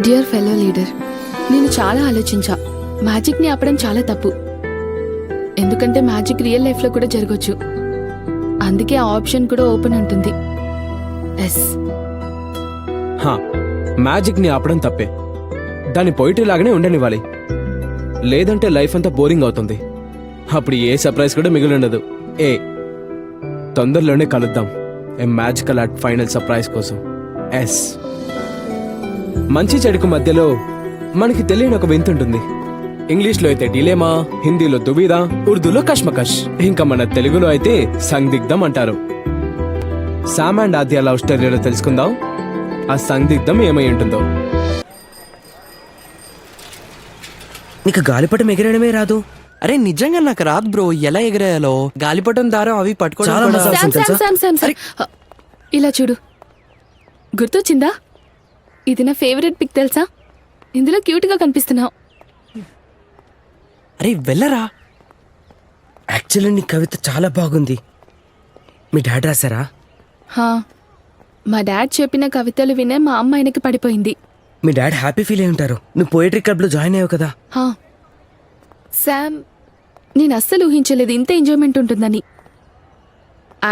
Dear fellow leader, నేను చాలా ఆలోచించా. మ్యాజిక్ని ఆపడం చాలా తప్పు. ఎందుకంటే మ్యాజిక్ రియల్ లైఫ్లో కూడా జరగచ్చు. అందుకే ఆ ఆప్షన్ కూడా ఓపెన్ ఉంటుంది. ఎస్, మ్యాజిక్ని ఆపడం తప్పే. దాని పోయిటరీ లాగానే ఉండనివ్వాలి. లేదంటే లైఫ్ అంతా బోరింగ్ అవుతుంది. అప్పుడు ఏ సర్ప్రైజ్ కూడా మిగిలి ఉండదు. తొందరలోనే కలుద్దాం ఏ మ్యాజికల్ ఆర్ట్ ఫైనల్ సర్ప్రైజ్ కోసం. ఎస్, మంచి చెడుకు మధ్యలో మనకి తెలియని ఒక వింత ఉంటుంది. ఇంగ్లీష్లో అయితే డిలేమా, హిందీలో దువిధ, ఉర్దూలో కష్మకష్, ఇంకా మన తెలుగులో అయితే సందిగ్ధం అంటారు. శామ్ అండ్ ఆద్య లవ్ స్టోరీలో తెలుసుకుందాం ఆ సందిగ్ధం ఏమై ఉంటుందో. నీకు గాలిపటం ఎగరడమే రాదు? అరే నిజంగా నాకు రాదు బ్రో, ఎలా ఎగరేయాలో. గాలిపటం దారం అవి పట్టుకోవడం చాలా కూడా- మజా. Sam, Sam, Sam, Sam, Sam. ఇలా చూడు, గుర్తొచ్చిందా? ఇది నా ఫేవరెట్ పిక్ తెలుసా? ఇందులో క్యూట్గా కనిపిస్తున్నావు. అరే వెళ్ళరా. యాక్చువల్లీ నీ కవిత చాలా బాగుంది. మీ డాడ్ రాశారా? హా, మా డాడ్ చెప్పిన కవితలు వినే మా అమ్మ ఆయనకి పడిపోయింది. మీ డాడ్ హ్యాపీ ఫీల్ అయి ఉంటారు. నువ్వు పోయిటరీ క్లబ్లో జాయిన్ అయ్యావు కదా. హా, శామ్, నేను అస్సలు ఊహించలేదు ఇంత ఎంజాయ్మెంట్ ఉంటుందని.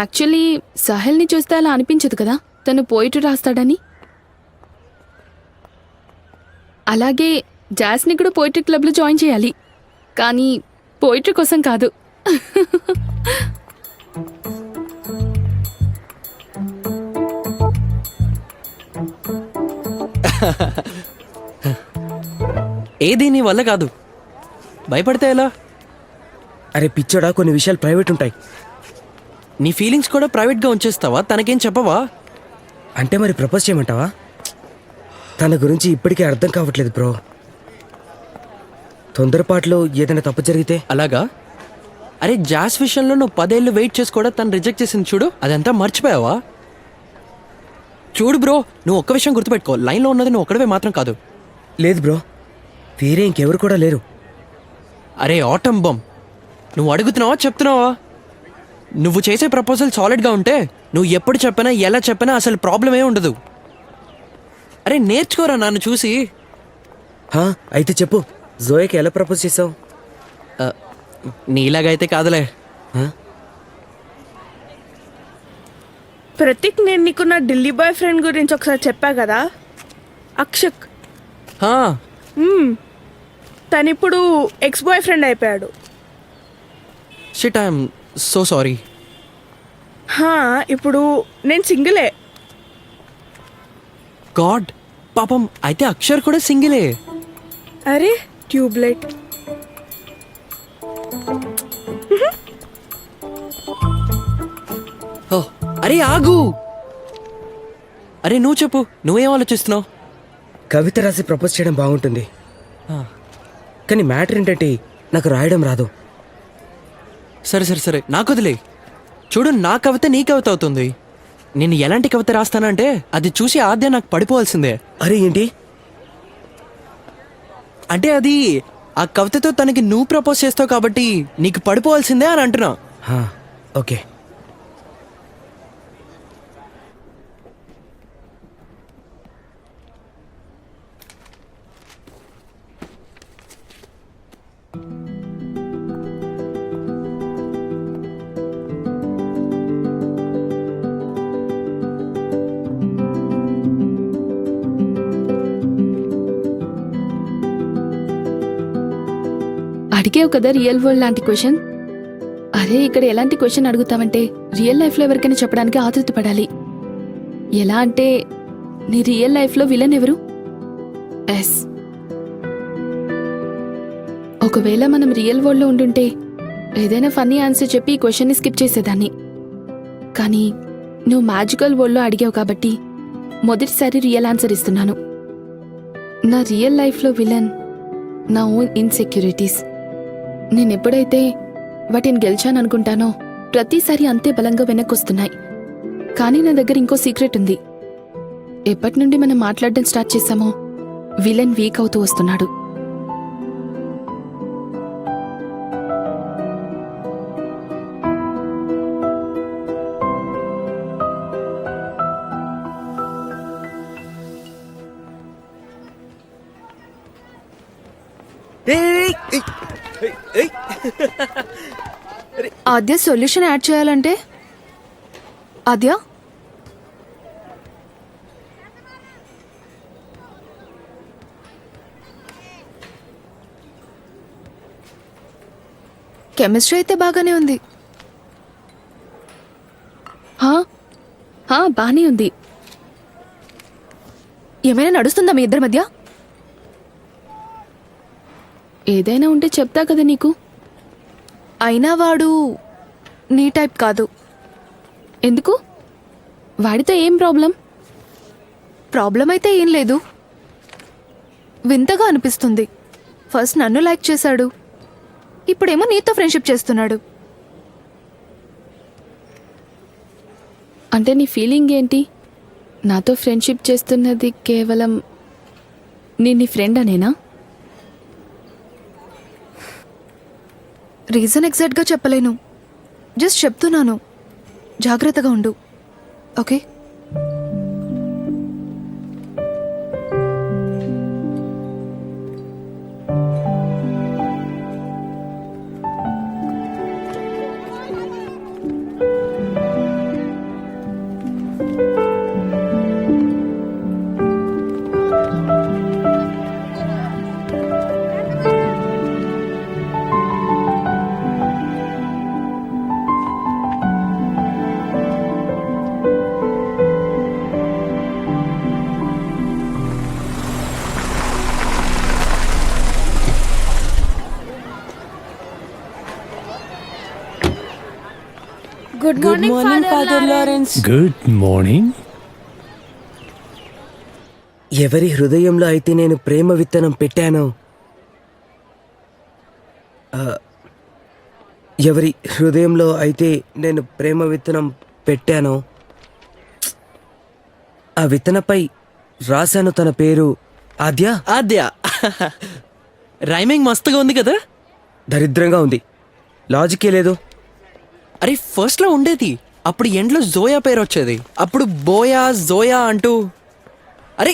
యాక్చువల్లీ సహెల్ని చూస్తే అలా అనిపించదు కదా, తను పోయిటరీ రాస్తాడని. అలాగే జాస్ని కూడా పోయిటరీ క్లబ్లో జాయిన్ చేయాలి, కానీ పోయిటరీ కోసం కాదు. ఏది నీ వల్ల కాదు, భయపడితే ఎలా? అరే పిచ్చోడా, కొన్ని విషయాలు ప్రైవేట్ ఉంటాయి. నీ ఫీలింగ్స్ కూడా ప్రైవేట్గా ఉంచేస్తావా? తనకేం చెప్పవా? అంటే మరి ప్రపోజ్ చేయమంటావా? తన గురించి ఇప్పటికే అర్థం కావట్లేదు బ్రో. తొందరపాటులో ఏదైనా తప్పు జరిగితే? అలాగా? అరే జాస్ విషయంలో నువ్వు 10 ఏళ్ళు వెయిట్ చేసి కూడా తను రిజెక్ట్ చేసింది చూడు, అదంతా మర్చిపోయావా? చూడు బ్రో, నువ్వు ఒక్క విషయం గుర్తుపెట్టుకో, లైన్లో ఉన్నది నువ్వు ఒక్కడవే మాత్రం కాదు. లేదు బ్రో, వేరే ఇంకెవరు కూడా లేరు. అరే ఆటమ్ బమ్, నువ్వు అడుగుతున్నావా చెప్తున్నావా? నువ్వు చేసే ప్రపోజల్ సాలిడ్గా ఉంటే నువ్వు ఎప్పుడు చెప్పినా ఎలా చెప్పినా అసలు ప్రాబ్లమే ఉండదు. అరే నేర్చుకోరా నన్ను చూసి. అయితే చెప్పు, జోయకి ఎలా ప్రపోజ్ చేసావు? నీలాగైతే కాదులే. ప్రతీక్, నేను నీకు నా ఢిల్లీ బాయ్ ఫ్రెండ్ గురించి ఒకసారి చెప్పా కదా, అక్షక్. తనిప్పుడు ఎక్స్ బాయ్ ఫ్రెండ్ అయిపోయాడు. Shit, I'm so sorry. ఇప్పుడు నేను సింగిలే. గాడ్, పాపం, అయితే అక్షర్ కూడా సింగిలే. అరే ట్యూబ్లైట్. అరే ఆగు. అరే నువ్వు చెప్పు, నువ్వేం ఆలోచిస్తున్నావు? కవిత రాసి ప్రపోజ్ చేయడం బాగుంటుంది, కానీ మ్యాటర్ ఏంటంటే నాకు రాయడం రాదు. సరే సరే సరే, నాకు వదిలే. చూడు, నా కవిత నీ కవిత అవుతుంది. నేను ఎలాంటి కవిత రాస్తానంటే అది చూసి ఆద్య నాకు పడిపోవాల్సిందే. అరే ఏంటి అంటే అది ఆ కవితతో తనకి నువ్వు ప్రపోజ్ చేస్తావు కాబట్టి నీకు పడిపోవాల్సిందే అని అంటున్నా. ఓకే. అడిగేవు కదా రియల్ వరల్డ్ లాంటి క్వశ్చన్. అరే ఇక్కడ ఎలాంటి క్వశ్చన్ అడుగుతావంటే రియల్ లైఫ్లో ఎవరికైనా చెప్పడానికి ఆతృతపడాలి. ఎలా అంటే, నీ రియల్ లైఫ్లో విలన్ ఎవరు? ఎస్, ఒకవేళ మనం రియల్ వరల్డ్లో ఉండుంటే ఏదైనా ఫన్నీ ఆన్సర్ చెప్పి ఈ క్వశ్చన్ని స్కిప్ చేసేదాన్ని. కానీ నువ్వు మ్యాజికల్ వరల్డ్లో అడిగావు కాబట్టి మొదటిసారి రియల్ ఆన్సర్ ఇస్తున్నాను. నా రియల్ లైఫ్లో విలన్ నా ఓన్ ఇన్సెక్యూరిటీస్. నేనెప్పుడైతే వాటిని గెలిచాననుకుంటానో ప్రతిసారి అంతే బలంగా వెనక్కొస్తున్నాయి. కానీ నా దగ్గర ఇంకో సీక్రెట్ ఉంది. ఎప్పటి నుండి మనం మాట్లాడడం స్టార్ట్ చేశామో విలన్ వీక్ అవుతూ వస్తున్నాడు. ఆద్య సొల్యూషన్ యాడ్ చేయాలంటే ఆద్య కెమిస్ట్రీ అయితే బాగానే ఉంది. బానే ఉంది. ఏమైనా నడుస్తుందా మీ ఇద్దరి మధ్య? ఏదైనా ఉంటే చెప్తా కదా నీకు. అయినా వాడు నీ టైప్ కాదు. ఎందుకు? వాడితో ఏం ప్రాబ్లం? ప్రాబ్లం అయితే ఏం లేదు. వింతగా అనిపిస్తుంది. ఫస్ట్ నన్ను లైక్ చేశాడు, ఇప్పుడేమో నీతో ఫ్రెండ్షిప్ చేస్తున్నాడు. అంటే నీ ఫీలింగ్ ఏంటి? నాతో ఫ్రెండ్షిప్ చేస్తున్నది కేవలం నీ ఫ్రెండ్ అనేనా? రీజన్ ఎగ్జాక్ట్గా చెప్పలేను, జస్ట్ చెప్తున్నాను. జాగ్రత్తగా ఉండు, okay? Good morning father Lawrence. Good morning. ఎవరి హృదయంలో అయితే నేను ప్రేమ విత్తనం పెట్టానో, ఎవరి హృదయంలో అయితే నేను ప్రేమ విత్తనం పెట్టానో ఆ విత్తనపై రాశాను తన పేరు ఆద్య. ఆద్య. రైమింగ్ మస్తుగా ఉంది కదా. దరిద్రంగా ఉంది, లాజికే లేదు. అరే ఫస్ట్ లో ఉండేది, అప్పుడు ఎండ్లో జోయా పేరు వచ్చేది, అప్పుడు బోయా జోయా అంటూ. అరే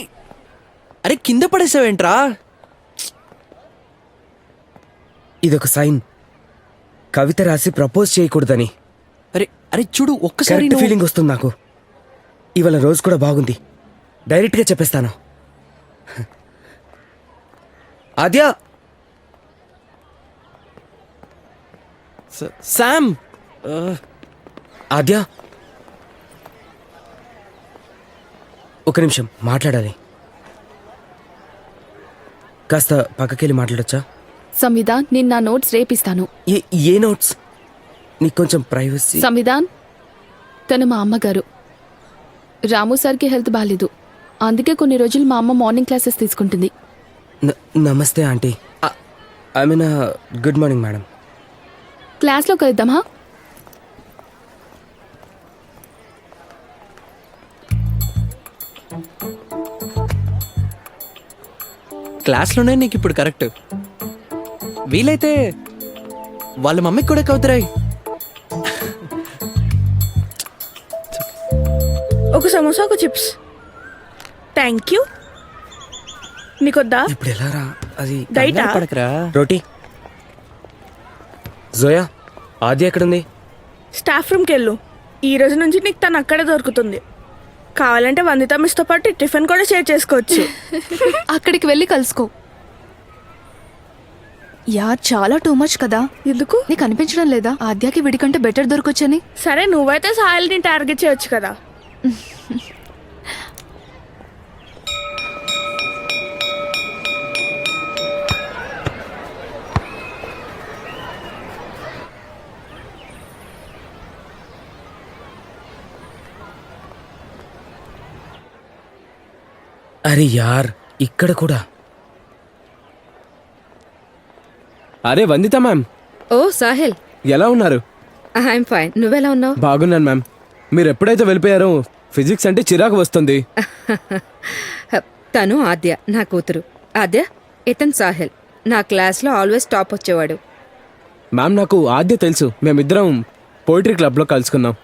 అరే కింద పడేసావేంట్రా? ఇదొక సైన్, కవిత రాసి ప్రపోజ్ చేయకూడదని. అరే అరే చూడు ఒక్కసారి కరెక్ట్ నువ్వు- ఫీలింగ్ వస్తుంది నాకు. ఇవాళ రోజు కూడా బాగుంది, డైరెక్ట్గా చెప్పేస్తాను. ఆద్య. శామ్. ఆద్య, ఒక నిమిషం మాట్లాడాలి. కాస్త పక్కకెళ్ళి మాట్లాడొచ్చా? సంవిధాన్, నేను నా నోట్స్ రేపిస్తాను. ఏ నోట్స్? నీకు కొంచెం ప్రైవసీ. సంవిధాన్, తను మా అమ్మగారు. రాము సార్కి హెల్త్ బాగాలేదు, అందుకే కొన్ని రోజులు మా అమ్మ మార్నింగ్ క్లాసెస్ తీసుకుంటుంది. నమస్తే aunty. I mean good morning madam. క్లాస్లో కలుద్దామా? క్లాస్లోనే నీకు ఇప్పుడు కరెక్ట్. వీలైతే వాళ్ళ మమ్మీకి కూడా కవుతురాయి. ఒక సమోసా, ఒక చిప్స్. Thank you. నీకొద్దా? ఇప్పుడు ఎలా రా? అది డైటా? పడకరా. రోటీ. జోయా, ఆద్య ఎక్కడుంది? స్టాఫ్ రూమ్కి వెళ్ళు. ఈ రోజు నుంచి నీకు తను అక్కడే దొరుకుతుంది. కావాలంటే వందిత మిస్తో పాటు టిఫిన్ కూడా షేర్ చేసుకోవచ్చు. అక్కడికి వెళ్ళి కలుసుకో. యార్, చాలా టూ మచ్ కదా. ఎందుకు? నీకు అనిపించడం లేదా ఆద్యాకి వీడికంటే బెటర్ దొరకొచ్చని? సరే, నువ్వైతే సాయిల్ని టార్గెట్ చేయొచ్చు కదా. అరే యార్, ఇక్కడ కూడా. అరే వందిత మ్యామ్, ఓ సాహిల్, ఎలా ఉన్నారు? I'm fine. నువ్వెలా ఉన్నావు? బాగున్నాను మ్యామ్. మీరు ఎప్పుడైతే వెళ్ళిపోయారో ఫిజిక్స్ అంటే చిరాకు వస్తుంది. తను ఆద్య, నా కూతురు. ఆద్య, ఇతను సాహిల్, నా క్లాస్లో ఆల్వేస్ టాప్ వచ్చేవాడు. మ్యామ్, నాకు ఆద్య తెలుసు. మేమిద్దరం పోయిటరీ క్లబ్లో కలుసుకున్నాం.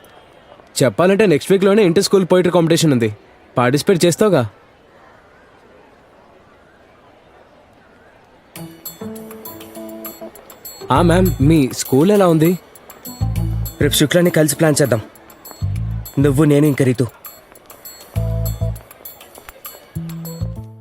చెప్పాలంటే నెక్స్ట్ వీక్లోనే ఇంటర్ స్కూల్ పోయిటరీ కాంపిటీషన్ ఉంది. పార్టిసిపేట్ చేస్తావుగా? మ్యామ్ మీ స్కూల్ ఎలా ఉంది? రేపు శుక్లాన్ని కలిసి ప్లాన్ చేద్దాం. నువ్వు నేను ఇంక రీతు